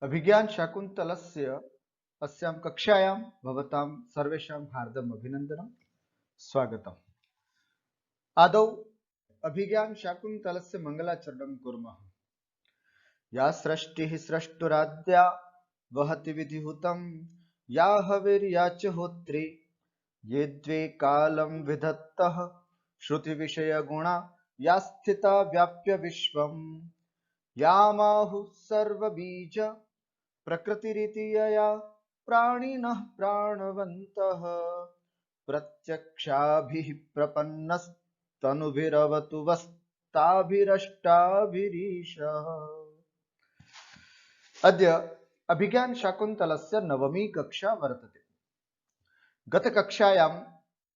अभिज्ञान शाकुन्तलस्य अस्यां कक्षायां भवतां सर्वेषां हार्दम् अभिनन्दनं स्वागतम्। आदौ अभिज्ञान शाकुन्तलस्य मङ्गलाचरणं कुर्मः। या सृष्टिः स्रष्टुराद्या वहति विधिहुतं या हविर्या च होत्री ये द्वे कालं विधत्तः श्रुतिविषयगुणा या स्थिता व्याप्य विश्वम् यामाहुः सर्वबीज प्रकृतिरिति यया प्राणिनः प्राणवन्तः प्रत्यक्षाभिः प्रपन्नस्तनुभिरवतु वस्ताभिरष्टाभिरीशः। अद्य अभिज्ञान शाकुन्तलस्य नवमी कक्षा वर्तते। गतकक्षायां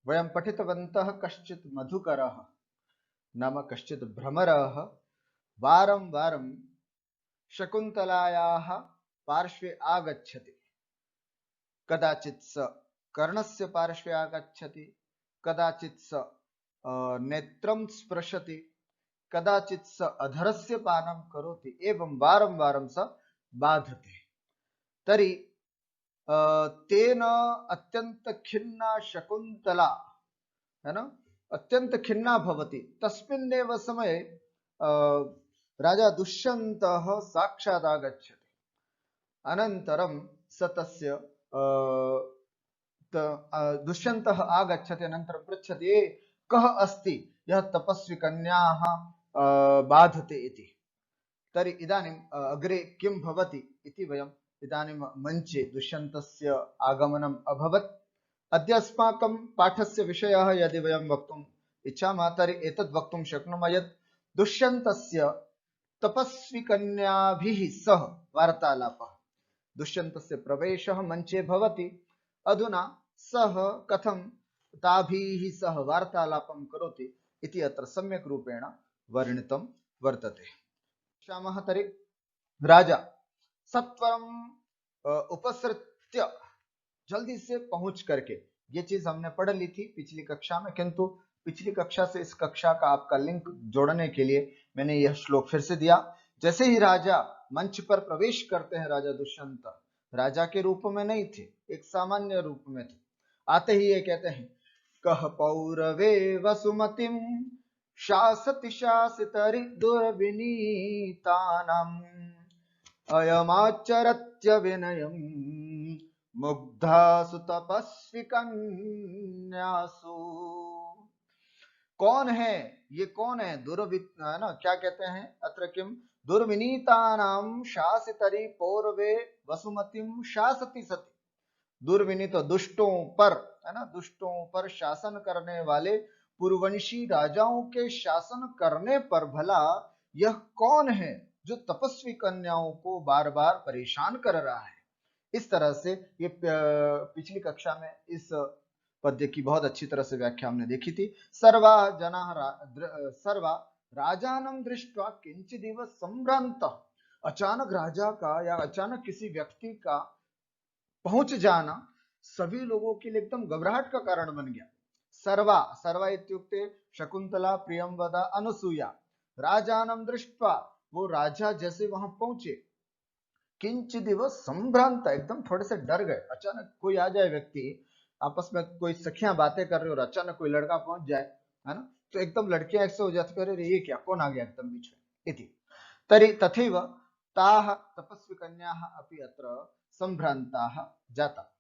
वयं पठितवन्तः कश्चित् मधुकरः नाम कश्चित् भ्रमरः वारं वारं शकुन्तलायाः पार्श्वे आगच्छति। कदाचित् स कर्णस्य पार्श्वे आगच्छति, कदाचित् स नेत्रं स्पृशति, कदाचित् स अधरस्य पानं करोति, एवं वारं वारं स बाधते। तर्हि तेन अत्यंत खिन्ना शकुन्तला है ना अत्यंत खिन्ना भवति। तस्मिन्नेव समये राजा दुष्यन्तः साक्षात् आगच्छति। अनन्तरं स तस्य दुष्यन्तः आगच्छति। अनन्तरं पृच्छति, कः अस्ति यः तपस्वी कन्याः बाधते इति। तर्हि इदानीम् अग्रे किं भवति इति वयम् इदानीं मञ्चे दुष्यन्तस्य आगमनम् अभवत्। अद्य अस्माकं पाठस्य विषयः यदि वयं वक्तुम् इच्छामः तर्हि एतद् वक्तुं शक्नुमः यत् दुष्यन्तस्य तपस्वी कन्याभिः सह वार्तालापः, दुष्यन्तस्य प्रवेशः मञ्चे भवति। अधुना सः कथं ताभिः सह वार्तालापं करोति इति अत्र सम्यक् रूपेण वर्णितं वर्तते। पश्यामः तर्हि राजा सत्वरं उपसृत्य जल्दी से पहुंच करके, ये चीज हमने पढ़ ली थी पिछली कक्षा में, किंतु पिछली कक्षा से इस कक्षा का आपका लिंक जोड़ने के लिए मैंने यह श्लोक फिर से दिया। जैसे ही राजा मंच पर प्रवेश करते हैं, राजा दुष्यंत राजा के रूप में नहीं थे, एक सामान्य रूप में थे। आते ही ये कहते हैं, कह पौरवे वसुमतिम शासति शासितरि दुर्विनीतानाम् अयमाचरत्य विनयम् मुग्धासु तपस्वी कन्यासु। कौन है ये? कौन है? है ना, क्या कहते हैं अत्र किम दुर्विनीतानां शासितरि पौरवे वसुमतिम शासति सति। दुर्विनीत दुष्टों पर, है ना, दुष्टों पर शासन करने वाले पूर्ववंशी राजाओं के शासन करने पर भला यह कौन है जो तपस्वी कन्याओं को बार बार परेशान कर रहा है। इस तरह से ये पिछली कक्षा में इस पद्य की बहुत अच्छी तरह से व्याख्या हमने देखी थी। सर्वा राजानं दृष्ट्वा किंचिदिव संभ्रांत। अचानक राजा का या अचानक किसी व्यक्ति का पहुंच जाना सभी लोगों के लिए एकदम घबराहट का कारण बन गया। सर्वा इत्युक्ते शकुंतला, प्रियंवदा, अनुसूया। राजानं दृष्ट्वा, वो राजा जैसे वहां पहुंचे, किंचिदिव संभ्रांत, एकदम थोड़े से डर गए। अचानक कोई आ जाए व्यक्ति, आपस में कोई सखियां बातें कर रही और अचानक कोई लड़का पहुंच जाए, है ना, तो एकदम लड़कियां ऐसे हो जाती, अरे ये क्या, कौन आ गया एकदम बीच में इति। तर्हि तथैव ताः तपस्वी कन्याः अपि अत्र संभ्रान्ताः जाता।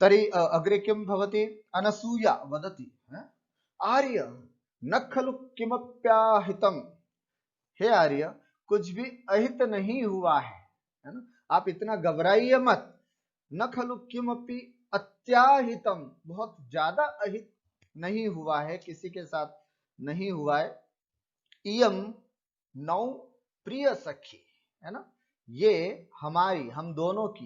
तर्हि अग्रे किं भवति? अनसूया वदति, आर्य न खलु किमप्याहितम्। हे आर्य, कुछ भी अहित नहीं हुआ है ना, आप इतना घबराइए मत। न खलु किमपि अत्याहितम, बहुत ज्यादा अहित नहीं हुआ है, किसी के साथ नहीं हुआ है। इयम नौ प्रिय सखी, है ना, ये हमारी, हम दोनों की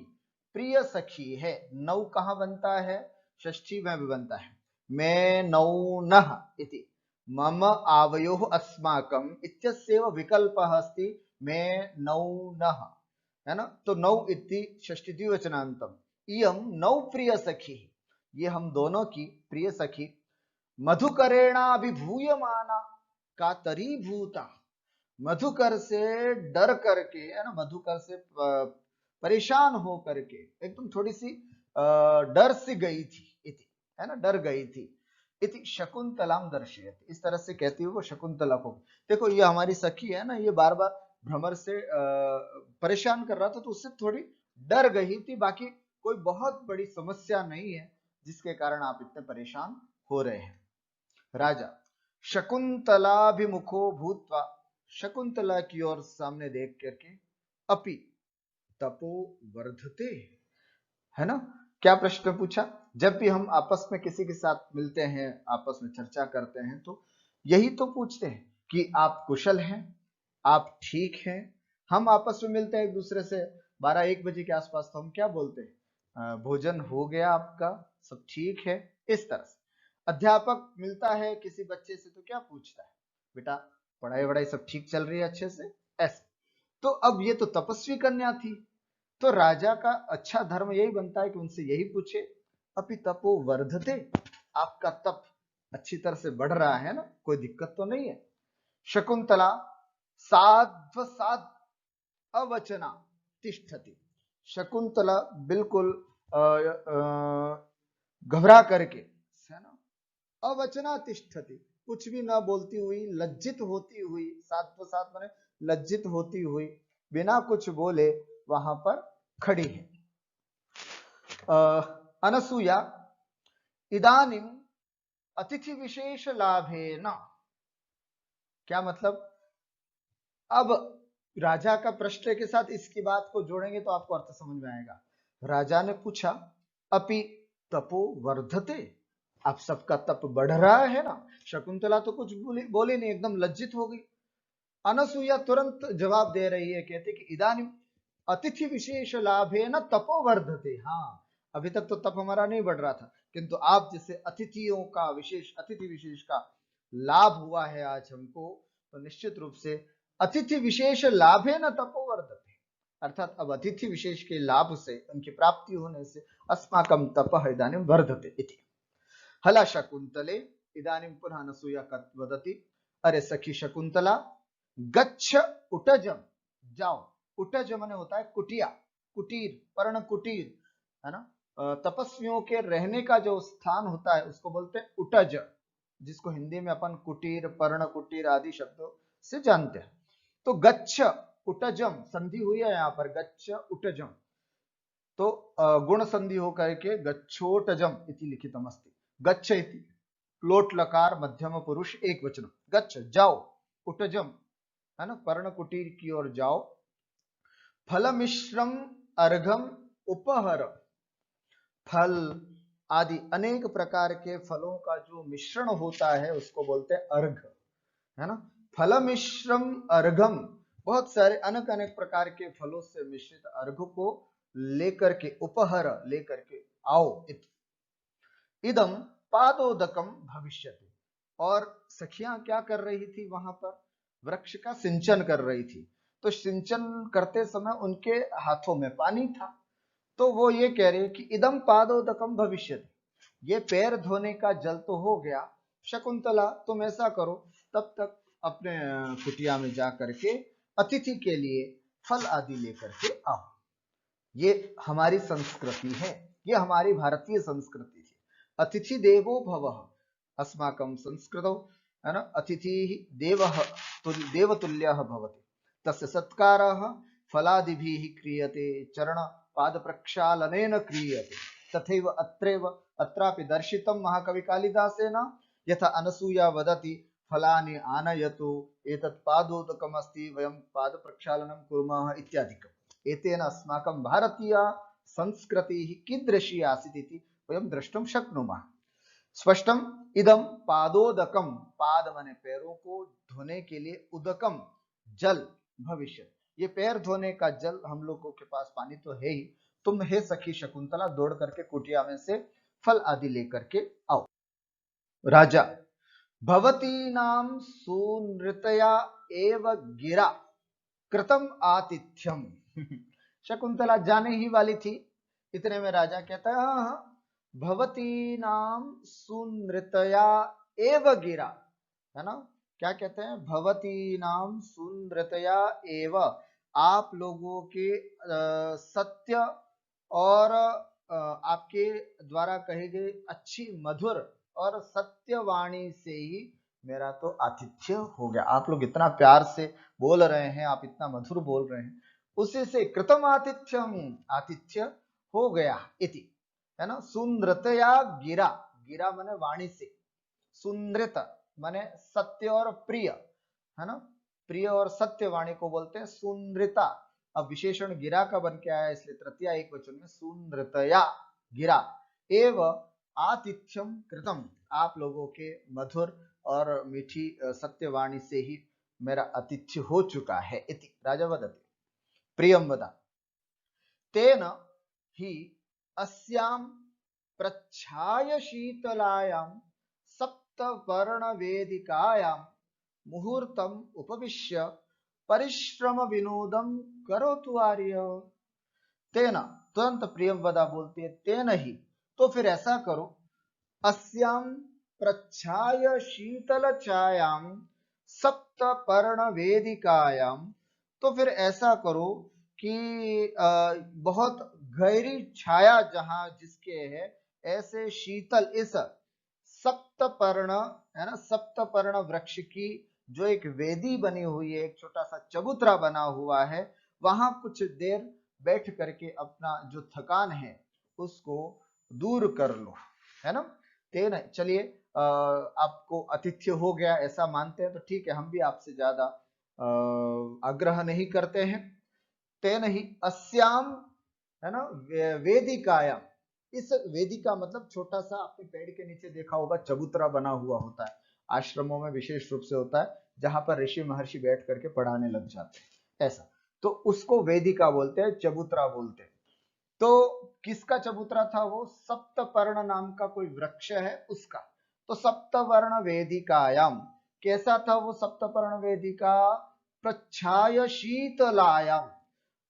प्रिय सखी है। नौ कहाँ बनता है? षष्ठी में भी बनता है। मैं नौ नः इति मम आवयोः अस्माकं इत्यस्यैव विकल्पः अस्ति मैं नौ नः, है ना। तो नौ इति षष्ठी द्विवचनान्तम्। इयं नौ प्रिय सखी, ये हम दोनों की प्रिय सखी। मधुकरेणाभिभूयमाना कातरीभूता, मधुकर से डर करके, है ना, मधुकर से परेशान हो करके एकदम थोड़ी सी डर सी गई थी, इति, है ना, डर गई थी। इति शकुंतलाम दर्शयति, इस तरह से कहती है वो शकुंतला को। देखो ये हमारी सखी है ना, ये बार बार भ्रमर से परेशान कर रहा था, तो उससे थोड़ी डर गई थी। बाकी कोई बहुत बड़ी समस्या नहीं है जिसके कारण आप इतने परेशान हो रहे हैं। राजा शकुंतलाभिमुखो भूत्वा, शकुंतला की ओर सामने देख करके, अपि तपो वर्धते, है ना, क्या प्रश्न पूछा। जब भी हम आपस में किसी के साथ मिलते हैं, आपस में चर्चा करते हैं, तो यही तो पूछते हैं कि आप कुशल हैं, आप ठीक हैं। हम आपस में मिलते हैं एक दूसरे से 12-1 बजे के आसपास, तो हम क्या बोलते हैं, भोजन हो गया आपका, सब ठीक है, इस तरह से। अध्यापक मिलता है किसी बच्चे से तो क्या पूछता है, बेटा पढ़ाई वढ़ाई सब ठीक चल रही है अच्छे से, ऐसे। तो अब ये तो तपस्वी कन्या थी, तो राजा का अच्छा धर्म यही बनता है कि उनसे यही पूछे, अपि तपो वर्धते, आपका तप अच्छी तरह से बढ़ रहा है ना, कोई दिक्कत तो नहीं है। शकुंतला साध्वसाद अवचना तिष्ठति, शकुंतला बिल्कुल घबरा करके, है ना, अवचना तिष्ठति, कुछ भी ना बोलती हुई, लज्जित होती हुई, साध्वसाद माने लज्जित होती हुई, बिना कुछ बोले वहां पर खड़ी है। अनसूया इदानीम अतिथि विशेष लाभे न, क्या मतलब, अब राजा का प्रश्न के साथ इसकी बात को जोड़ेंगे तो आपको अर्थ समझ में आएगा। राजा ने पूछा, अपि तपो वर्धते, आप सबका तप बढ़ रहा है ना। शकुंतला तो कुछ बोली नहीं, एकदम लज्जित हो गई। अनसूया तुरंत जवाब दे रही है, कहते कि इदानीम अतिथि विशेष लाभे न तपो वर्धते, हाँ अभी तक तो तप हमारा नहीं बढ़ रहा था, किंतु आप जैसे अतिथियों का विशेष, अतिथि विशेष का लाभ हुआ है आज हमको, तो निश्चित रूप से अतिथि विशेष लाभे न तपो वर्धते, अर्थात अब अतिथि विशेष के लाभ से, उनकी प्राप्ति होने से अस्माकं तपः इदानीं वर्धते इति। हला शकुंतले इदानीं पुनः अनसूया वदति, अरे सखी शकुंतला, गच्छ उटजम, जाओ, उटज माने होता है कुटिया, कुटीर, पर्ण कुटीर, है ना, तपस्वियों के रहने का जो स्थान होता है उसको बोलते हैं उटज, जिसको हिंदी में अपन कुटीर, पर्ण कुटीर आदि शब्दों से जानते हैं। तो गच्छ उटजम संधि हुई है यहाँ पर, गच्छ उटजम, तो गुण संधि होकर के गच्छोटजम इति लिखितम अस्ति। गच्छ इति लोट लकार मध्यम पुरुष एक वचन, गच्छ जाओ, उटजम है ना, पर्ण कुटीर की ओर जाओ। फल मिश्रम अर्घम उपहर, फल आदि अनेक प्रकार के फलों का जो मिश्रण होता है उसको बोलते हैं अर्घ, है ना। फल मिश्रम अर्घम, बहुत सारे अनेक अनेक प्रकार के फलों से मिश्रित अर्घ को लेकर के, उपहर लेकर के आओ। इदम पादोदकम भविष्यति, और सखियां क्या कर रही थी वहां पर, वृक्ष का सिंचन कर रही थी। तो सिंचन करते समय उनके हाथों में पानी था, तो वो ये कह रहे कि इदम पादोदकम भविष्यति, ये पैर धोने का जल तो हो गया। शकुंतला तुम ऐसा करो, तब तक अपने कुटिया में जा करके अतिथि के लिए फल आदि लेकर के आओ। ये हमारी संस्कृति है, ये हमारी भारतीय संस्कृति थी। अतिथि देवो भवः, अस्माकं संस्कृतौ, है ना, अतिथि देवः देवतुल्यः भवति, तस्य सत्कारः फलादिभिः क्रियते, चरण पाद प्रक्षालनेन क्रियते। तथैव अत्रैव अत्रापि दर्शितं महाकवि कालिदासेन, यथा अनसूया वदति फलानि आनयतु, एतत् पादोदकम् अस्ति, वयं पाद प्रक्षालनं कुर्मः इत्यादिकम्। एतेन अस्माकं भारतीय संस्कृतिः कीदृशी आसीत् इति वयं द्रष्टुं शक्नुमः। स्पष्टम, इदम पादोदकम, पाद माने पैरों को धोने के लिए, उदकम जल, भविष्य, ये पैर धोने का जल, हम लोगों के पास पानी तो है ही, तुम हे सखी शकुंतला दौड़ करके कुटिया में से फल आदि लेकर के आओ। राजा भवतीनां सुनृतया एव गिरा कृतम आतिथ्यम, शकुंतला जाने ही वाली थी, इतने में राजा कहता है, हाँ हाँ, भवती नाम सुनृतया एव गिरा, है ना, क्या कहते हैं, भवती नाम सुनृतया एव, आप लोगों के सत्य और आपके द्वारा कही गई अच्छी मधुर और सत्यवाणी से ही मेरा तो आतिथ्य हो गया। आप लोग इतना प्यार से बोल रहे हैं, आप इतना मधुर बोल रहे हैं, उसी से कृतम आतिथ्यम, आतिथ्य हो गया इति, है ना। सुंदरतया गिरा, गिरा माने वाणी से, सुंदृत माने सत्य और प्रिय, है ना, प्रिय और सत्य वाणी को बोलते हैं सुंदृता। अब विशेषण गिरा का बन के आया, इसलिए तृतीया एक वचन में सुंदृतया गिरा एव आतिथ्यम कृतम, आप लोगों के मधुर और मीठी सत्यवाणी से ही मेरा आतिथ्य हो चुका है इति राजा वदति। प्रियम वदा तेन ही अस्यां प्रच्छाय शीतलायां सप्तवर्ण वेदिकायां मुहूर्तम उपविश्य परिश्रम विनोदम करोतु आर्य। तेन, तुरंत प्रियम वदा बोलती है तेन ही, तो फिर ऐसा करो, अस्यां प्रच्छाय शीतल छायां सप्तपर्ण वेदिकायां, तो फिर ऐसा करो कि बहुत गहरी छाया जहां जिसके है, ऐसे शीतल इस सप्तपर्ण, है ना, सप्तपर्ण वृक्ष की जो एक वेदी बनी हुई है, एक छोटा सा चबूतरा बना हुआ है, वहां कुछ देर बैठ करके अपना जो थकान है उसको दूर कर लो, है ना। तेन, चलिए आपको आतिथ्य हो गया ऐसा मानते हैं तो ठीक है, हम भी आपसे ज्यादा आग्रह नहीं करते हैं। तेन ही अस्याम, है ना, वेदिकायाम, इस वेदिका मतलब छोटा सा, आपने पेड़ के नीचे देखा होगा चबूतरा बना हुआ होता है, आश्रमों में विशेष रूप से होता है, जहां पर ऋषि महर्षि बैठ करके पढ़ाने लग जाते हैं, ऐसा, तो उसको वेदिका बोलते हैं, चबूतरा बोलते हैं। तो किसका चबूतरा था वो? सप्तपर्ण नाम का कोई वृक्ष है उसका। तो सप्तवर्ण वेदिकायाम, कैसा था वो सप्तपर्ण वेदिका? प्रच्छाय शीतलायाम,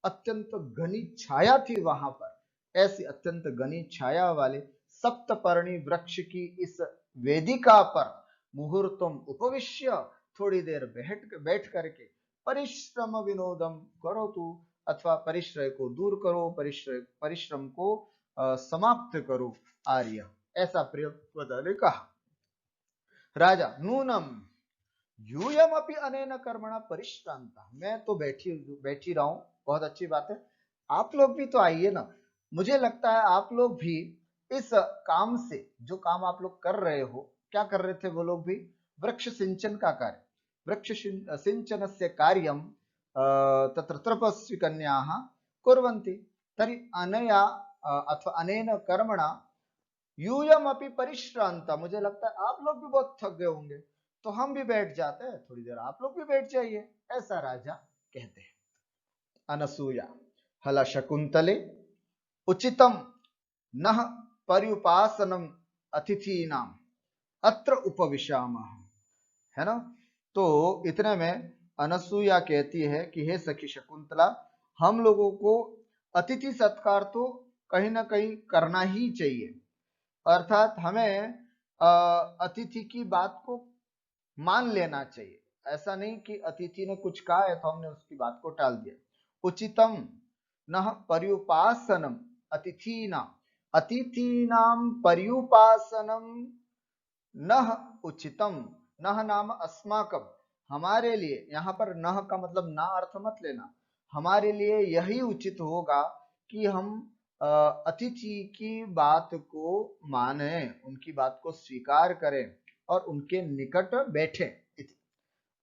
अत्यंत घनी छाया थी वहां पर, ऐसी अत्यंत घनी छाया वाले सप्तपर्णी वृक्ष की इस वेदिका पर मुहूर्तम उपविश्य, थोड़ी देर बैठ करके परिश्रम विनोदम करो तू, अथवा परिश्रय को दूर करो, परिश्रम को समाप्त करो आर्य, ऐसा प्रियव्रत ने कहा। राजा नूनम यूयम अपि अनेन कर्मणा परिश्रांता, मैं तो बैठी रहा हूं, बहुत अच्छी बात है, आप लोग भी तो आइए ना। मुझे लगता है आप लोग भी इस काम से, जो काम आप लोग कर रहे हो, क्या कर रहे थे वो लोग भी? वृक्ष सिंचन का कार्य, वृक्ष सिंचन से कार्यम तत्र तपस्वी कन्याः कुर्वन्ति, तर्हि अनया अथवा अनेन कर्मणा यूयम अपि परिश्रांता, मुझे लगता है आप लोग भी बहुत थक गए होंगे, तो हम भी बैठ जाते हैं, थोड़ी देर आप लोग भी बैठ जाइए, ऐसा राजा कहते हैं। अनसूया हला शकुंतले उचितम नह पर्युपासनम अतिथीनाम अत्र उपविशामः, है ना। तो इतने में अनसुईया कहती है कि हे सखी शकुंतला, हम लोगों को अतिथि सत्कार तो कहीं ना कहीं करना ही चाहिए, अर्थात हमें अतिथि की बात को मान लेना चाहिए। ऐसा नहीं कि अतिथि ने कुछ कहा है तो हमने उसकी बात को टाल दिया। उचितम नह पर्युपासनम अतिथीनाम, अतिथीनाम पर्युपासनम नह उचितम, नह नाम अस्माकम, हमारे लिए, यहां पर नह का मतलब ना अर्थ मत लेना, हमारे लिए यही उचित होगा कि हम अतिथि की बात को माने, उनकी बात को स्वीकार करें और उनके निकट बैठे।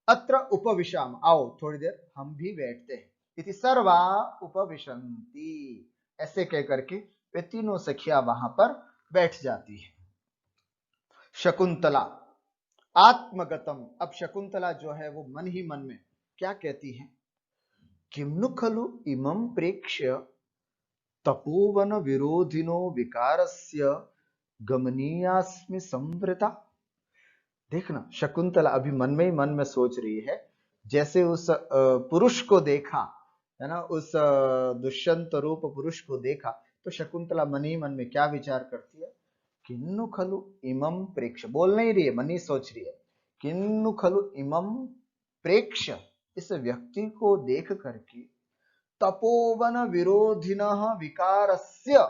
अत्र उपविशाम, आओ थोड़ी देर हम भी बैठते हैं, इति सर्वा उपविशन्ति, ऐसे कह करके वे तीनों सखिया वहां पर बैठ जाती है। शकुंतला आत्मगतम, अब शकुंतला जो है वो मन ही मन में क्या कहती है? किम्नु खलु इमं प्रेक्ष्य तपोवन विरोधिनो विकारस्य गमनीयास्मि संवृता। देखना, शकुंतला अभी मन में ही मन में सोच रही है, जैसे उस पुरुष को देखा, है ना, उस दुष्यंत रूप पुरुष को देखा, तो शकुंतला मन ही मन में क्या विचार करती है? किन्नु खलु इमं प्रेक्ष्य, बोल नहीं रही है, मन ही सोच रही है, किन्नु खलु इमं प्रेक्ष्य, इस व्यक्ति को देख करके तपोवन विरोधिनः विकारस्य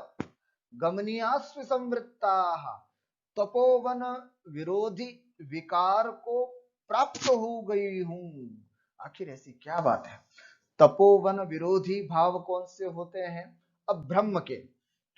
गमनीयास्व संवृत्ताः। तपोवन विरोधी विकार को प्राप्त हो गई हूं। आखिर ऐसी क्या बात है? तपोवन विरोधी भाव कौन से होते हैं? अब ब्रह्म के,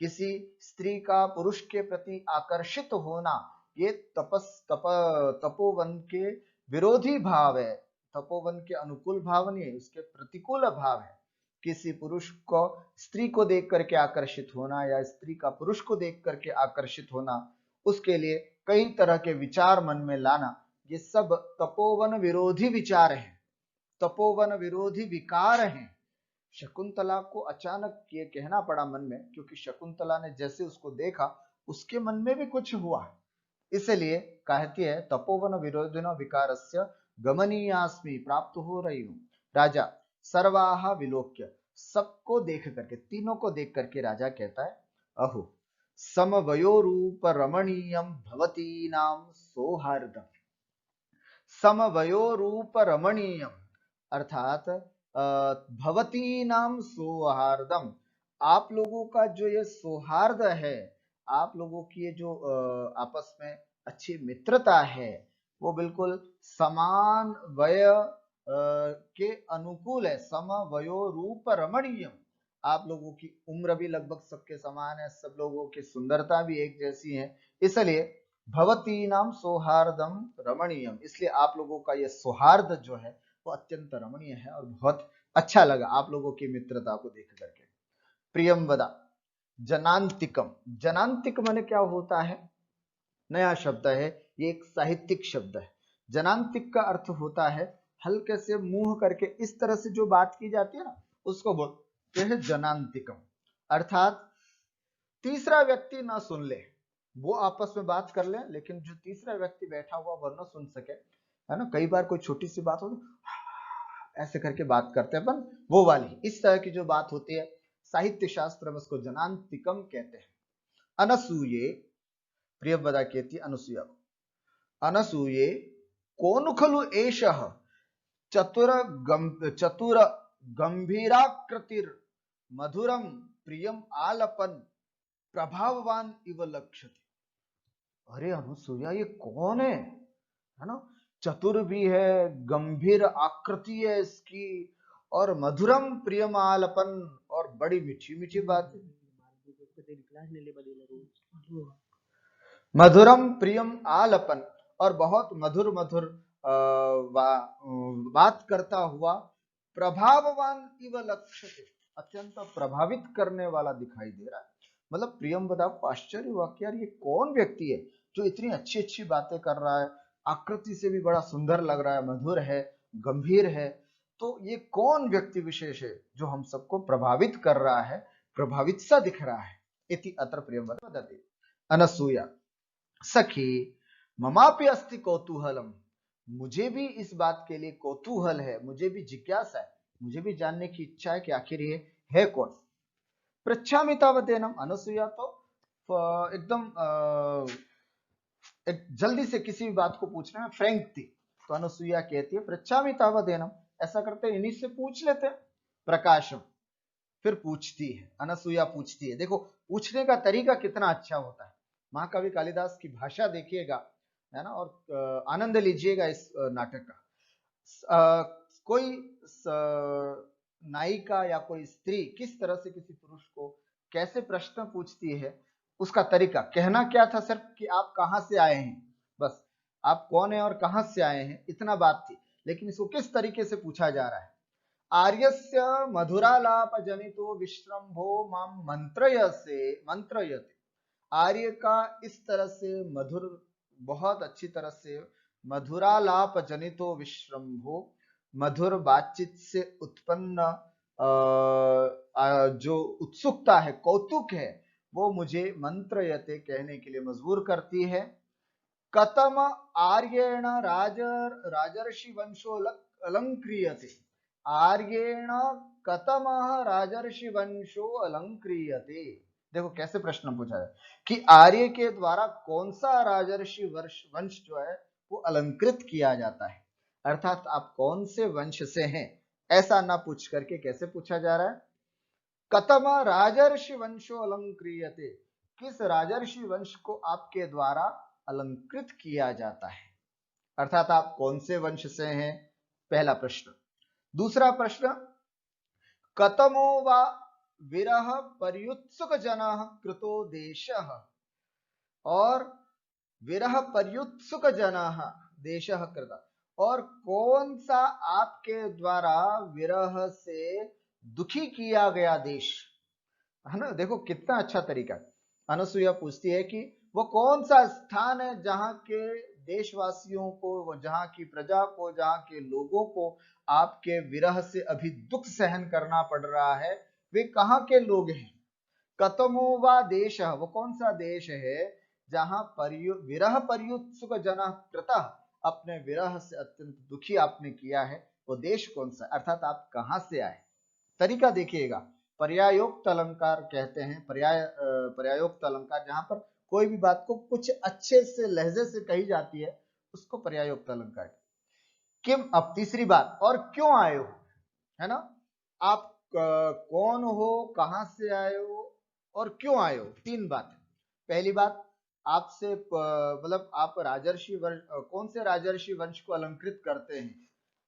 किसी स्त्री का पुरुष के प्रति आकर्षित होना, ये तपोवन के विरोधी भाव है। तपोवन के अनुकूल भाव नहीं है, उसके प्रतिकूल भाव है। किसी पुरुष को स्त्री को देख करके आकर्षित होना या स्त्री का पुरुष को देख करके आकर्षित होना, उसके लिए कई तरह के विचार मन में लाना, ये सब तपोवन विरोधी विचार हैं, तपोवन विरोधी विकार हैं। शकुंतला को अचानक ये कहना पड़ा मन में, क्योंकि शकुंतला ने जैसे उसको देखा उसके मन में भी कुछ हुआ, इसलिए कहती है तपोवन विरोधिनो विकारस्य गमनीयास्मि, प्राप्त हो रही हूं। राजा सर्वाहा विलोक्य, सबको देख करके, तीनों को देख करके राजा कहता है अहो समवयोरूप रमणीयम भवतीनाम सौहार्दम। समवयोरूप रमणीयम अर्थात भवतीनाम सौहार्दम, आप लोगों का जो ये सौहार्द है, आप लोगों की ये जो आपस में अच्छी मित्रता है, वो बिल्कुल समान वय के अनुकूल है। समवयोरूप रमणीयम, आप लोगों की उम्र भी लगभग सबके समान है, सब लोगों की सुंदरता भी एक जैसी है, इसलिए भवतीनाम सौहार्दम रमणीयम, इसलिए आप लोगों का ये सौहार्द जो है वो अत्यंत रमणीय है और बहुत अच्छा लगा आप लोगों की मित्रता को देख करके। प्रियम वदा जनांतिकम, जनांतिक माने क्या होता है? नया शब्द है, ये एक साहित्यिक शब्द है। जनांतिक का अर्थ होता है हल्के से मुंह करके इस तरह से जो बात की जाती है ना, उसको बोलते हैं जनांतिकम। अर्थात तीसरा व्यक्ति ना सुन ले, वो आपस में बात कर ले, लेकिन जो तीसरा व्यक्ति बैठा हुआ वो ना सुन सके, है ना। कई बार कोई छोटी सी बात हो तो ऐसे करके बात करते हैं अपन, वो वाली इस तरह की जो बात होती है, साहित्य शास्त्र में उसको जनांतिकम कहते हैं। अनसूये, प्रियव्रता कहती अनुसूया को, अनसूये कौन खलु एषः चतुर गंभीराकृतिर मधुरम प्रियम आलपन प्रभाववान इव लक्ष्यते। अरे अनुसूया ये कौन है ना, चतुर भी है, गंभीर आकृति है इसकी, और मधुरम प्रियमालपन, और बड़ी मीठी मीठी बात, मधुरम प्रियम आलपन, और बहुत मधुर मधुर बात करता हुआ, प्रभाववान इव लक्ष्यते, अत्यंत प्रभावित करने वाला दिखाई दे रहा है। मतलब प्रियंवदा को आश्चर्य हुआ कि यार ये कौन व्यक्ति है जो इतनी अच्छी अच्छी बातें कर रहा है, आकृति से भी बड़ा सुंदर लग रहा है, मधुर है, गंभीर है, तो ये कौन व्यक्ति विशेष है जो हम सबको प्रभावित कर रहा है, प्रभावित सा दिख रहा है। इति अत्र प्रियंवदा वदति। अनसूया सखी ममापि अस्ति कौतूहलम, मुझे भी इस बात के लिए कौतूहल है, मुझे भी जिज्ञासा है, मुझे भी जानने की इच्छा है कि आखिर ये है कौन। पृच्छामि तावदेनम, अनुसूया तो एकदम एक जल्दी से किसी भी बात को पूछने में फ्रैंक थी, तो अनुसूया कहती है पृच्छामि तावदेनम, ऐसा करते इन्हीं से पूछ लेते। प्रकाशम, फिर पूछती है, अनसूया पूछती है। देखो पूछने का तरीका कितना अच्छा होता है, महाकवि कालिदास की भाषा देखिएगा, है ना, और आनंद लीजिएगा इस नाटक का। कोई नायिका या कोई स्त्री किस तरह से किसी पुरुष को कैसे प्रश्न पूछती है, उसका तरीका, कहना क्या था सिर्फ कि आप कहां से आए हैं, बस आप कौन है और कहां से आए हैं, इतना बात थी, लेकिन इसको किस तरीके से पूछा जा रहा है। आर्यस्य मधुरालाप जनितो विश्रम्भो माम मंत्रयते, आर्य का इस तरह से मधुर, बहुत अच्छी तरह से मधुरालाप जनितो विश्रम्भो, मधुर बातचीत से उत्पन्न जो उत्सुकता है, कौतुक है, वो मुझे मंत्रयते कहने के लिए मजबूर करती है। कतम आर्येण राजर्षि वंशो अलंक्रियते, आर्येण कतमः राजर्षि वंशो अलंक्रियते। देखो कैसे प्रश्न पूछा है कि आर्य के द्वारा कौन सा राजर्षि वंश जो है वो अलंकृत किया जाता है, अर्थात आप कौन से वंश से हैं, ऐसा ना पूछ करके कैसे पूछा जा रहा है? कतम राजर्षि वंशो अलंक्रियते, किस राजर्षि वंश को आपके द्वारा अलंकृत किया जाता है, अर्थात आप कौन से वंश से हैं, पहला प्रश्न। दूसरा प्रश्न, कतमो वा विरह पर्युत्सुक जनः कृतो देशः, और विरह पर्युत्सुक जनः देशः कृत, और कौन सा आपके द्वारा विरह से दुखी किया गया देश, है ना। देखो कितना अच्छा तरीका। अनसुईया पूछती है कि वो कौन सा स्थान है जहां के देशवासियों को, जहां की प्रजा को, जहां के लोगों को आपके विरह से अभी दुख सहन करना पड़ रहा है, वे कहाँ के लोग हैं। कतमो वा देश, वो कौन सा देश है जहां विरह पर्युत्सुक जना कृतः, अपने विरह से अत्यंत दुखी आपने किया है, वो देश कौन सा, अर्थात आप कहां से आए। तरीका देखिएगा, पर्यायोक्त अलंकार कहते हैं, पर्यायोक्त अलंकार, जहां पर कोई भी बात को कुछ अच्छे से लहजे से कही जाती है उसको पर्यायोक्त अलंकार। किम, अब तीसरी बात, और क्यों आए हो, है ना। आप कौन हो, कहां से आए हो और क्यों आए हो, तीन बात। पहली बात, आपसे मतलब आप राजर्षि वंश, कौन से राजर्षि वंश को अलंकृत करते हैं,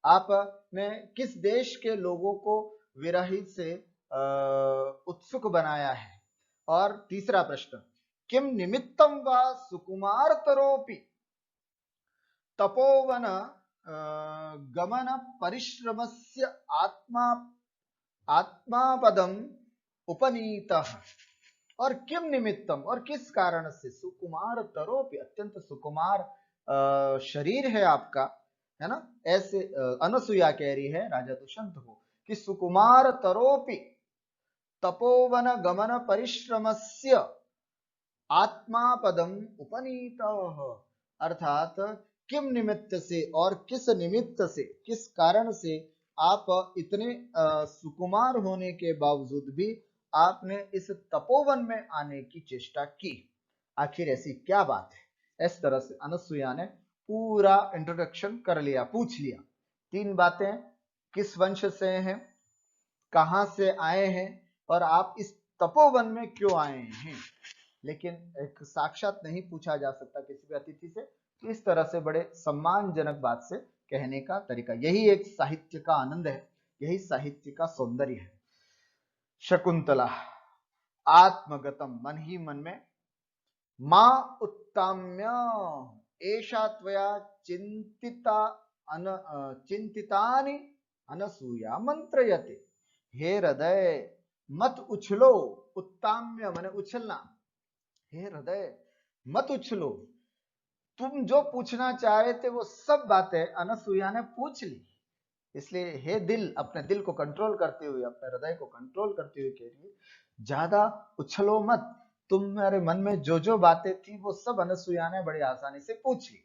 आपने किस देश के लोगों को विरहित से उत्सुक बनाया है। और तीसरा प्रश्न, किम निमित्तम वा सुकुमार तरोपि तपोवन गमन परिश्रमस्य आत्मा आत्मापदम उपनीतः, और किम निमित्तम, और किस कारण से, सुकुमार तरोपि, अत्यंत सुकुमार शरीर है आपका, है ना। ऐसे अनसुया कह रही है राजा दुष्यंत को कि सुकुमार तरोपि तपोवन गमन परिश्रमस्य आत्मापदम उपनीतः, अर्थात किम निमित्त से, और किस निमित्त से, किस कारण से आप इतने सुकुमार होने के बावजूद भी आपने इस तपोवन में आने की चेष्टा की, आखिर ऐसी क्या बात है। इस तरह से अनसुया ने पूरा इंट्रोडक्शन कर लिया, पूछ लिया। तीन बातें, किस वंश से हैं, कहां से आए हैं, और आप इस तपोवन में क्यों आए हैं। लेकिन एक साक्षात नहीं पूछा जा सकता किसी भी अतिथि से, तो इस तरह से बड़े सम्मानजनक बात से कहने का तरीका, यही एक साहित्य का आनंद है, यही साहित्य का सौंदर्य है। शकुंतला, आत्मगतम, मन ही मन में, मां उत्ताम्य एषा त्वया चिंतिता चिंतितानि अनसूया मंत्रयते, हे हृदय मत उछलो, उत्ताम्य माने उछलना, हे हृदय मत उछलो, तुम जो पूछना चाह रहे थे वो सब बातें अनसुईया ने पूछ ली, इसलिए हे दिल, अपने दिल को कंट्रोल करते हुए, अपने हृदय को कंट्रोल करते हुए कह रही है, ज्यादा उछलो मत, तुम्हारे मन में जो जो बातें थी वो सब अनसुईया ने बड़ी आसानी से पूछ ली,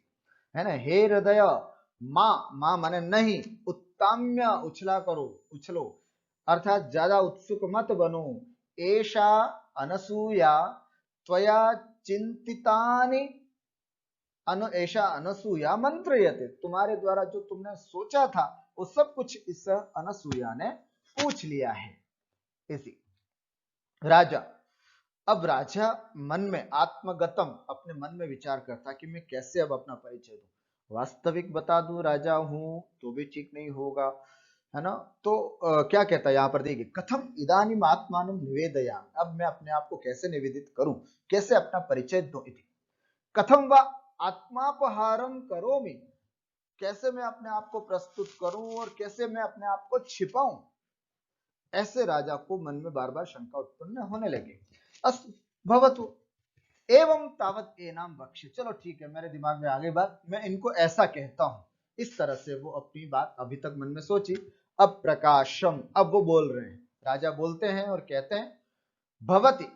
है ना। हे हृदय, मां, मां माने नहीं, उत्ताम्य, उछला करो, उछलो, अर्थात ज्यादा उत्सुक मत बनो, एषा अनसूया त्वया चिंतितानि ऐशा अनसूया मंत्रयते, तुम्हारे द्वारा जो तुमने सोचा था वो सब कुछ इस अनसूया ने पूछ लिया है। इसी राजा, अब राजा मन में आत्मगतम, अपने मन में विचार करता कि मैं कैसे अब अपना परिचय दूं, वास्तविक बता दूं राजा हूं तो भी ठीक नहीं होगा, है ना। तो क्या कहता है यहां पर, देखिए, कथम इदानीम आत्मानं निवेदयामि, अब मैं अपने आप को कैसे निवेदित करूं, कैसे अपना परिचय दूं, कथम व आत्मापहारम करोमि, कैसे मैं अपने आप को प्रस्तुत करूं और कैसे मैं अपने आप को छिपाऊं, ऐसे राजा को मन में बार बार शंका उत्पन्न होने लगे। अस्तु भवतु एवं तावत एनाम बख्शे, चलो ठीक है, मेरे दिमाग में आ गई बात, मैं इनको ऐसा कहता हूं, इस तरह से वो अपनी बात अभी तक मन में सोची। अब प्रकाशम, अब वो बोल रहे हैं, राजा बोलते हैं और कहते हैं, भवति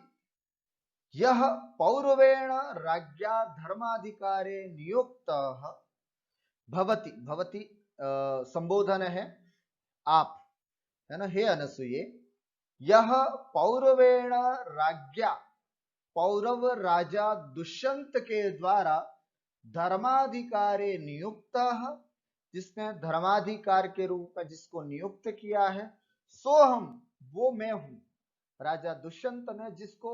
यह पौरवेण राज्ञा धर्माधिकारे नियुक्तः, भवति, भवति संबोधन है, आप, है ना, हे अनसुये, यह पौरवेण राज्ञा, पौरव राजा दुष्यंत के द्वारा धर्माधिकारे नियुक्त, जिसने धर्माधिकार के रूप में जिसको नियुक्त किया है, सोहम, वो मैं हूं। राजा दुष्यंत ने जिसको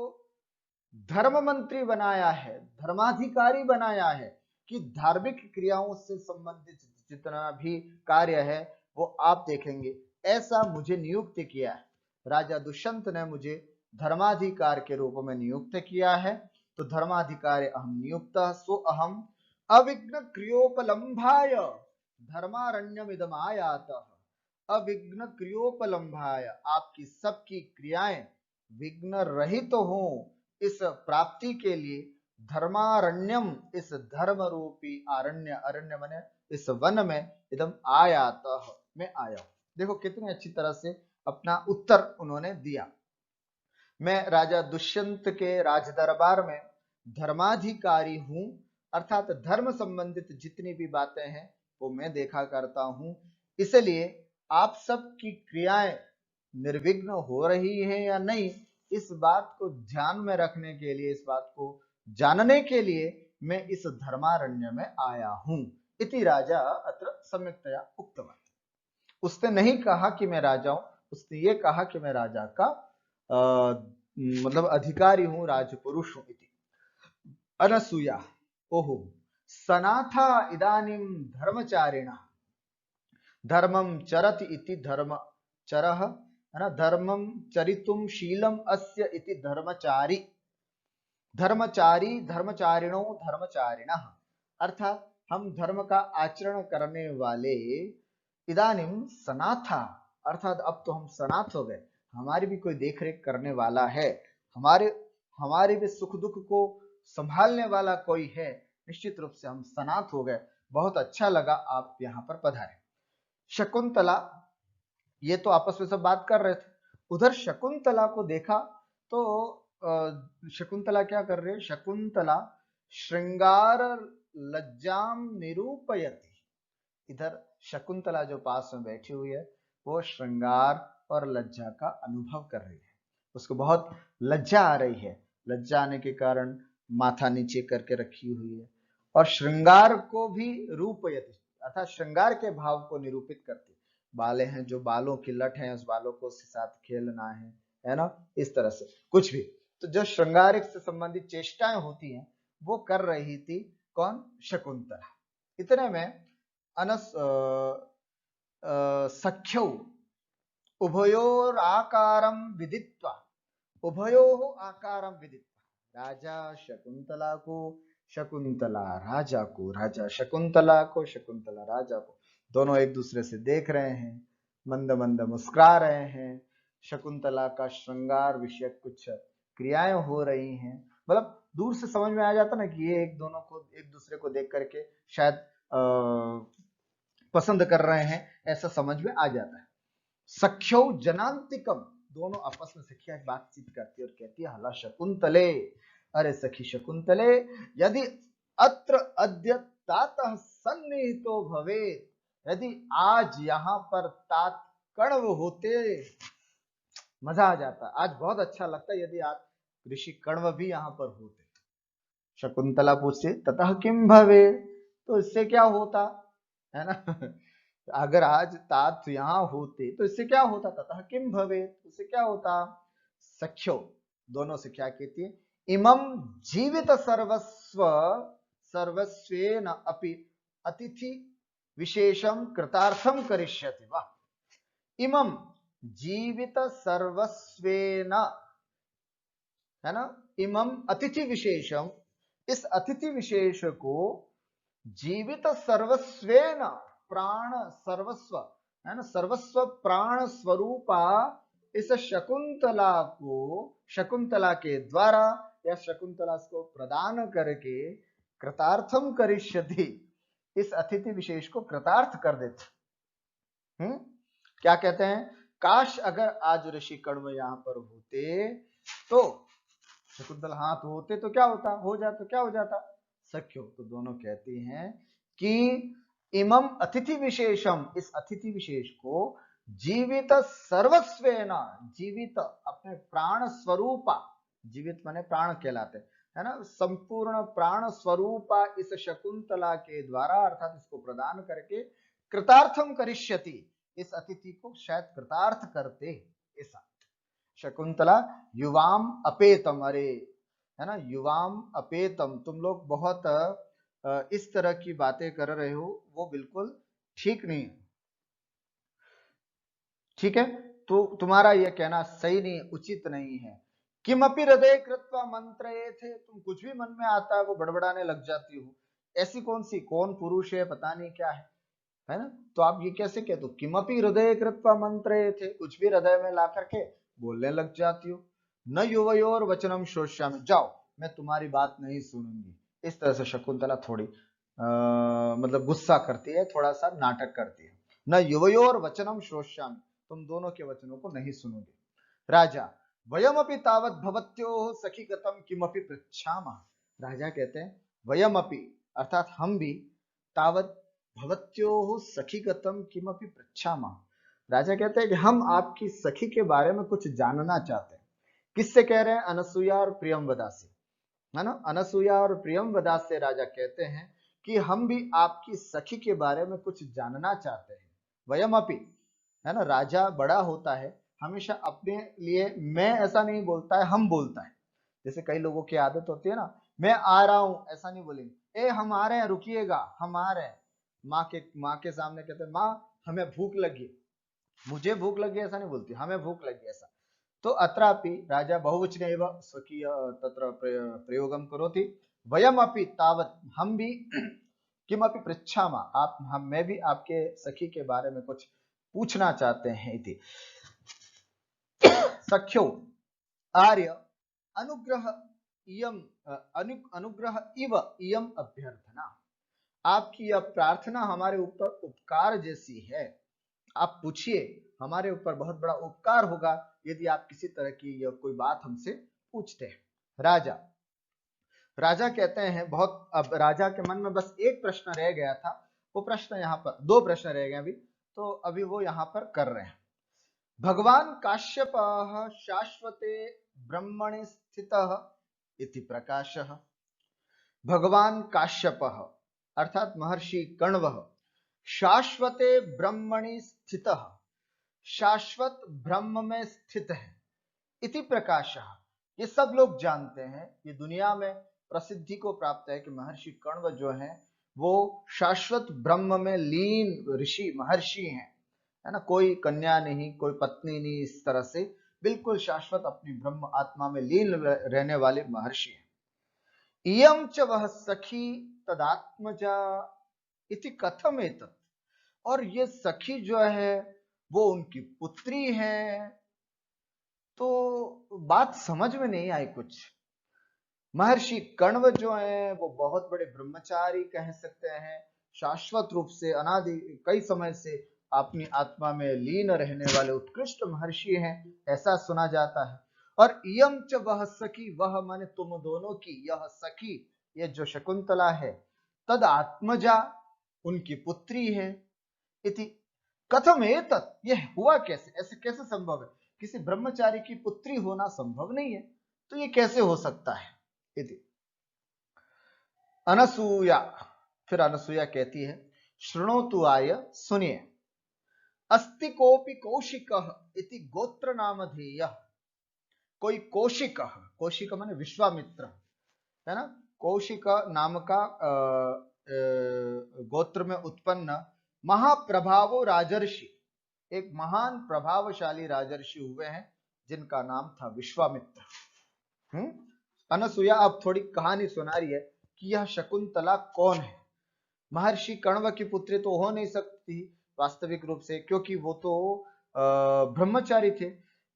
धर्म मंत्री बनाया है, धर्माधिकारी बनाया है, कि धार्मिक क्रियाओं से संबंधित जितना भी कार्य है वो आप देखेंगे, ऐसा मुझे नियुक्त किया है। राजा दुष्यंत ने मुझे धर्माधिकार के रूप में नियुक्त किया है, तो धर्माधिकारी अहम नियुक्त सो अहम अविघ्न क्रियोपलम्भाय धर्मारण्यमिदमायात। अविघ्न क्रियोपलम्भाय, आपकी सबकी क्रियाएं विघ्न रहित तो हो इस प्राप्ति के लिए, धर्मारण्यम, इस धर्म रूपी अरण्य, अरण्य माने इस वन में, एकदम आयात, मैं आया हूं। देखो कितनी अच्छी तरह से अपना उत्तर उन्होंने दिया। मैं राजा दुष्यंत के राजदरबार में धर्माधिकारी हूं, अर्थात धर्म संबंधित जितनी भी बातें हैं वो मैं देखा करता हूं, इसलिए आप सबकी क्रियाएं निर्विघ्न हो रही हैं या नहीं, इस बात को ध्यान में रखने के लिए, इस बात को जानने के लिए मैं इस धर्मारण्य में आया हूं। इति राजा अत्र सम्यक्तया उक्तवान्। उसने नहीं कहा कि मैं राजा हूं, उसने ये कहा कि मैं राजा का मतलब अधिकारी हूं, राजपुरुष हूं। इति अनसूया, ओहो सनाथा इदानीं धर्मचारिणः धर्मं चरति इति धर्मचरः, है ना, धर्मं चरितुं शीलम अस्य इति धर्मचारी, धर्मचारी धर्मचारिणो धर्मचारिणः, अर्थात हम धर्म का आचरण करने वाले, इदानीम सनाथा, अर्थात अब तो हम सनाथ हो गए, हमारी भी कोई देखरेख करने वाला है, हमारे भी सुख दुख को संभालने वाला कोई है, निश्चित रूप से हम सनाथ हो गए। बहुत अच्छा लगा आप यहाँ पर पधारे। शकुंतला, ये तो आपस में सब बात कर रहे थे, उधर शकुंतला को देखा तो शकुंतला क्या कर रही है, शकुंतला श्रृंगार लज्जाम निरूपयति। इधर शकुंतला जो पास में बैठी हुई है वो श्रृंगार और लज्जा का अनुभव कर रही है, उसको बहुत लज्जा आ रही है, लज्जा आने के कारण माथा नीचे करके रखी हुई है, और श्रृंगार को भी रूपयति, अर्थात श्रृंगार के भाव को निरूपित करती, बाले हैं जो बालों की लट है, उस बालों को साथ खेलना है ना, इस तरह से कुछ भी, तो जो श्रृंगारिक से संबंधित चेष्टाएं होती हैं वो कर रही थी कौन, शकुंतला। इतने में अनस सख्यौ उभयोर आकारम विदित्वा, उभयोः आकारम विदित्वा, राजा शकुंतला को, शकुंतला राजा को, राजा शकुंतला को, शकुंतला राजा को, दोनों एक दूसरे से देख रहे हैं, मंद मंद मुस्कुरा रहे हैं, शकुंतला का श्रृंगार विषय कुछ क्रियाएं हो रही हैं, मतलब दूर से समझ में आ जाता ना कि ये एक दोनों को, एक दूसरे को देख करके शायद पसंद कर रहे हैं, ऐसा समझ में आ जाता है। सख्यौ जनांतिकम, दोनों आपस में सखिया बातचीत करती और कहती है, हला शकुंतले, अरे सखी शकुंतले, यदि अत्र अद्य तातः सन्निहितो भवेत्, यदि आज यहाँ पर तात कण्व होते, मजा आ जाता, आज बहुत अच्छा लगता यदि आज ऋषि कण्व भी यहाँ पर होते। शकुंतला पूछती ततः किम भवे, तो इससे क्या होता, है ना, अगर आज तात यहाँ होते तो इससे क्या होता, ततः किम भवे, इससे क्या होता। सख्यो, दोनों से क्या कहती है, इमं जीवित सर्वस्व सर्वस्वेन अपि अतिथि विशेषम कृतार्थम करिष्यति। वाह, इमं जीवित सर्वस्वेन, है ना, इमं अतिथि विशेषम, इस अतिथि विशेष को जीवित सर्वस्वेन, प्राण सर्वस्व, है ना, सर्वस्व प्राण स्वरूपा इस शकुंतला को, शकुंतला के द्वारा या शकुंतला को प्रदान करके कृतार्थम करिष्यति, इस अतिथि विशेष को कृतार्थ कर देते। क्या कहते हैं, काश अगर आज ऋषि कण्व यहाँ पर होते तो शकुंतला हाथ होते तो क्या होता, हो जाता, क्या हो जाता, सख्यो, तो दोनों कहती हैं कि इमम अतिथि विशेषम, इस अतिथि विशेष को जीवित सर्वस्वेना, जीवित अपने प्राण स्वरूपा, जीवित माने प्राण कहलाते, है ना, संपूर्ण प्राण स्वरूपा इस शकुंतला के द्वारा, अर्थात इसको प्रदान करके कृतार्थम करिष्यति, इस अतिथि को शायद कृतार्थ करते, ऐसा। शकुंतला युवाम अपेतम, अरे है ना, युवाम अपेतम, तुम लोग बहुत इस तरह की बातें कर रहे हो, वो बिल्कुल ठीक नहीं है, ठीक है, तो तुम्हारा यह कहना सही नहीं, उचित नहीं है। किमपि हृदय कृत्वा मंत्र थे, तुम कुछ भी मन में आता है वो बड़बड़ाने लग जाती हो, ऐसी कौन पुरुष है, पता नहीं क्या है ना। तो आप ये कैसे कहते हो, किमपि हृदय कृत्वा मंत्र थे, कुछ भी हृदय में ला करके बोलने लग जाती हो। न युवयोर वचनम श्रोष्यामि, जाओ मैं तुम्हारी बात नहीं सुनूंगी। इस तरह से शकुंतला थोड़ी मतलब गुस्सा करती है, थोड़ा सा नाटक करती है। न युवयोर वचनम श्रोष्यामि, तुम दोनों के वचनों को नहीं सुनोगे। राजा वयमपि तावत भवत्योः सखीगतम किमपि पृच्छामः, राजा कहते हैं वयमपि, अर्थात हम भी, तावत भवत्योः सखीगतम किमपि पृच्छामः, राजा कहते हैं कि हम आपकी सखी के बारे में कुछ जानना चाहते हैं। किससे कह रहे हैं, अनसुया और प्रियंवदा से, है ना। अनसुया और प्रियंवदा से राजा कहते हैं कि हम भी आपकी सखी के बारे में कुछ जानना चाहते हैं। वयमपि, है ना, राजा बड़ा होता है, हमेशा अपने लिए मैं ऐसा नहीं बोलता है, हम बोलता है। जैसे कई लोगों की आदत होती है ना, मैं आ रहा हूं ऐसा नहीं बोलेंगे, ए हम आ रहे हैं, रुकिएगा, हम आ रहे हैं। माँ के सामने कहते हैं माँ हमें भूख लगी, मुझे भूख लगी ऐसा नहीं बोलती, हमें भूख लगी ऐसा। तो अत्रापि राजा बहुवचने एव स्वकीय तत्र प्रयोगम करोति, वयमपि तावत, हम भी किमपि पृच्छामा, आप हम मैं भी आपके सखी के बारे में कुछ पूछना चाहते हैं। इति सख्यो आर्य अनुग्रह इयम अनुग्रह इव इयम अभ्यर्थना, आपकी यह प्रार्थना हमारे ऊपर उपकार जैसी है। आप पूछिए, हमारे ऊपर बहुत बड़ा उपकार होगा यदि आप किसी तरह की यह कोई बात हमसे पूछते हैं। राजा राजा कहते हैं बहुत, अब राजा के मन में बस एक प्रश्न रह गया था, वो प्रश्न यहाँ पर, दो प्रश्न रह गए अभी, तो अभी वो यहाँ पर कर रहे हैं। भगवान काश्यप शाश्वते ब्रह्मणि स्थितः इति प्रकाशः, भगवान काश्यप अर्थात महर्षि कण्व शाश्वते ब्रह्मणि स्थितः, शाश्वत ब्रह्म में स्थित है, इति प्रकाशः, ये सब लोग जानते हैं, ये दुनिया में प्रसिद्धि को प्राप्त है कि महर्षि कण्व जो है वो शाश्वत ब्रह्म में लीन ऋषि महर्षि हैं, है ना, कोई कन्या नहीं, कोई पत्नी नहीं, इस तरह से बिल्कुल शाश्वत अपनी ब्रह्म आत्मा में लीन रहने वाले महर्षि हैं। इयं च वह सखी तदात्मजा इति कथम एतत्, और ये सखी जो है वो उनकी पुत्री है, तो बात समझ में नहीं आई कुछ। महर्षि कण्व जो है वो बहुत बड़े ब्रह्मचारी कह सकते हैं, शाश्वत रूप से अनादि कई समय से अपनी आत्मा में लीन रहने वाले उत्कृष्ट महर्षि हैं, ऐसा सुना जाता है। और इयम च वह सखी, वह माने तुम दोनों की, यह सखी, ये जो शकुंतला है, तद आत्मजा, उनकी पुत्री है, इति कथम एतत्, यह हुआ कैसे, ऐसे कैसे संभव है, किसी ब्रह्मचारी की पुत्री होना संभव नहीं है, तो ये कैसे हो सकता है। इति अनसूया, फिर अनसूया कहती है, शृणोतु आर्य, सुनिए, अस्ति कोपि कौशिकः इति गोत्र नामधेयः, कोई कौशिक, कौशिक माने विश्वामित्र, है ना, कौशिक नाम का गोत्र में उत्पन्न महाप्रभावो राजर्षि, एक महान प्रभावशाली राजर्षि हुए हैं जिनका नाम था विश्वामित्र। अनसुया अब थोड़ी कहानी सुना रही है कि यह शकुंतला कौन है। महर्षि कण्व की पुत्री तो हो नहीं सकती वास्तविक रूप से, क्योंकि वो तो ब्रह्मचारी थे।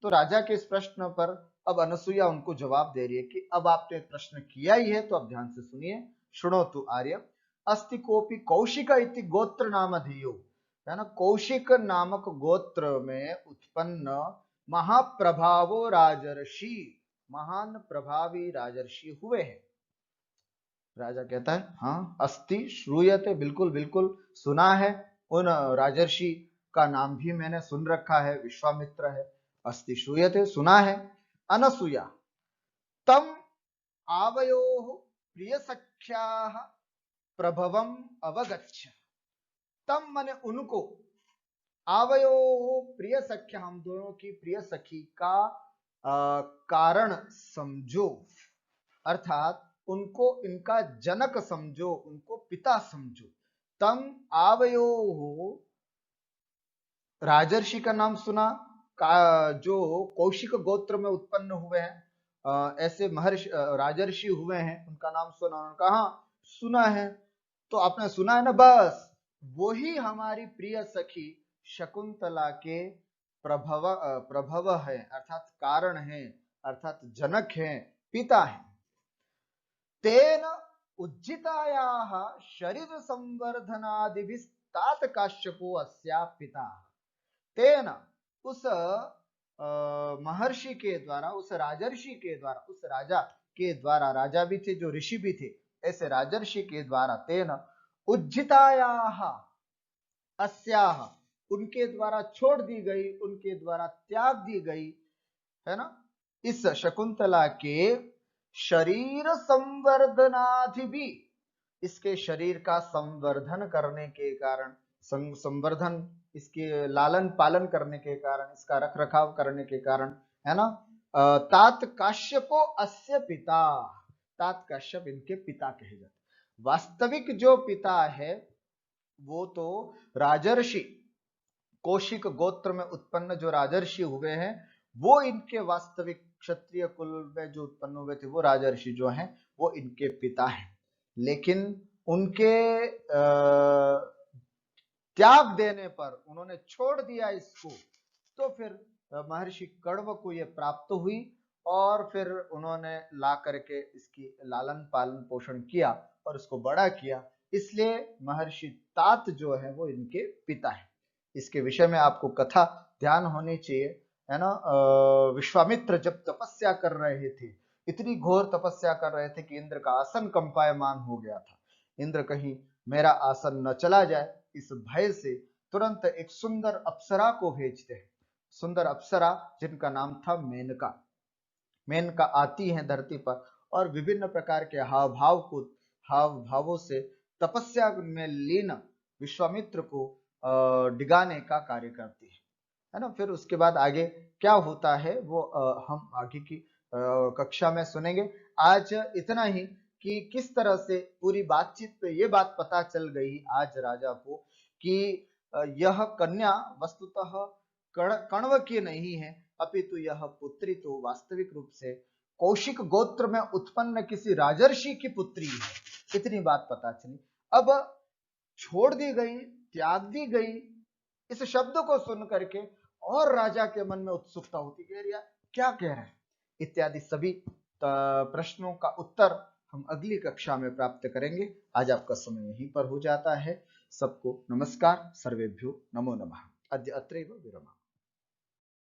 तो राजा के इस प्रश्न पर अब अनसुया उनको जवाब दे रही है कि अब आपने प्रश्न किया ही है तो अब ध्यान से सुनिए। शृणोतु आर्य, अस्ति कोपि कौशिक इति गोत्र नामधेयो, है ना, कौशिक नामक गोत्र में उत्पन्न महाप्रभावो राजर्षि, महान प्रभावी राजर्षि हुए हैं। राजा कहता है हाँ, अस्ति श्रूयते, बिल्कुल बिल्कुल सुना है, उन राजर्षि का नाम भी मैंने सुन रखा है, विश्वामित्र है, अस्ति श्रूयते, सुना है। अनसुया तम आवयोः प्रिय सख्याः प्रभवम अवगच्छ, तम माने उनको, आवयो प्रिय सख्या, हम दोनों की प्रिय सखी का कारण समझो, अर्थात उनको इनका जनक समझो, उनको पिता समझो। तम आवयो, राजर्षि का नाम सुना, जो कौशिक गोत्र में उत्पन्न हुए हैं, ऐसे महर्षि राजर्षि हुए हैं, उनका नाम सुना, उन्होंने कहा हाँ सुना है, तो आपने सुना है ना, बस वही हमारी प्रिय सखी शकुंतला के प्रभव है, अर्थात कारण है, अर्थात जनक है, पिता है। तेन उज्जितायाः शरीर संवर्धनादिभिस्तात काश्यपो अस्या पिता। तेन, उस महर्षि के द्वारा, उस राजर्षि के द्वारा, उस राजा के द्वारा, राजा भी थे जो ऋषि भी थे, ऐसे राजर्षि के द्वारा, तेन उज्जितायाः अस्याः, उनके द्वारा छोड़ दी गई, उनके द्वारा त्याग दी गई, है ना, इस शकुंतला के शरीर संवर्धनाधि भी, इसके शरीर का संवर्धन करने के कारण, संवर्धन, इसके लालन पालन करने के कारण, इसका रख रखाव करने के कारण, है ना, तात काश्यपो अस्य पिता, तात काश्यप इनके पिता कहे जाते। वास्तविक जो पिता है वो तो राजर्षि, कौशिक गोत्र में उत्पन्न जो राजर्षि हुए हैं, वो इनके वास्तविक क्षत्रिय कुल में जो उत्पन्न हुए थे, वो राजर्षि जो हैं वो इनके पिता हैं। लेकिन उनके त्याग देने पर, उन्होंने छोड़ दिया इसको, तो फिर महर्षि कण्व को ये प्राप्त हुई, और फिर उन्होंने ला करके इसकी लालन पालन पोषण किया और इसको बड़ा किया, इसलिए महर्षि तात जो है वो इनके पिता है। इसके विषय में आपको कथा ध्यान होनी चाहिए, है ना। विश्वामित्र जब तपस्या कर रहे थे, इतनी घोर तपस्या कर रहे थे कि इंद्र का आसन कंपायमान हो गया था। इंद्र कहीं मेरा आसन न चला जाए, इस भय से तुरंत एक सुंदर अप्सरा को भेजते हैं, सुंदर अप्सरा जिनका नाम था मेनका। मेनका आती है धरती पर और विभिन्न प्रकार के हाव भावों से तपस्या में लीन विश्वामित्र को डिगाने का कार्य करती है ना। फिर उसके बाद आगे क्या होता है वो हम आगे की कक्षा में सुनेंगे। आज इतना ही कि किस तरह से पूरी बातचीत पे ये बात पता चल गई आज राजा को कि यह कन्या वस्तुतः कण्व की नहीं है, अपितु यह पुत्री तो वास्तविक रूप से कौशिक गोत्र में उत्पन्न किसी राजर्षि की पुत्री है। इतनी बात पता चली। अब छोड़ दी गई, त्याग दी गई, इस शब्द को सुन करके और राजा के मन में उत्सुकता होती है, यार क्या कह रहे हैं, इत्यादि सभी प्रश्नों का उत्तर हम अगली कक्षा में प्राप्त करेंगे। आज आपका समय यहीं पर हो जाता है। सबको नमस्कार, सर्वेभ्यो नमो नमः। अद्य अत्रैव विरमामि।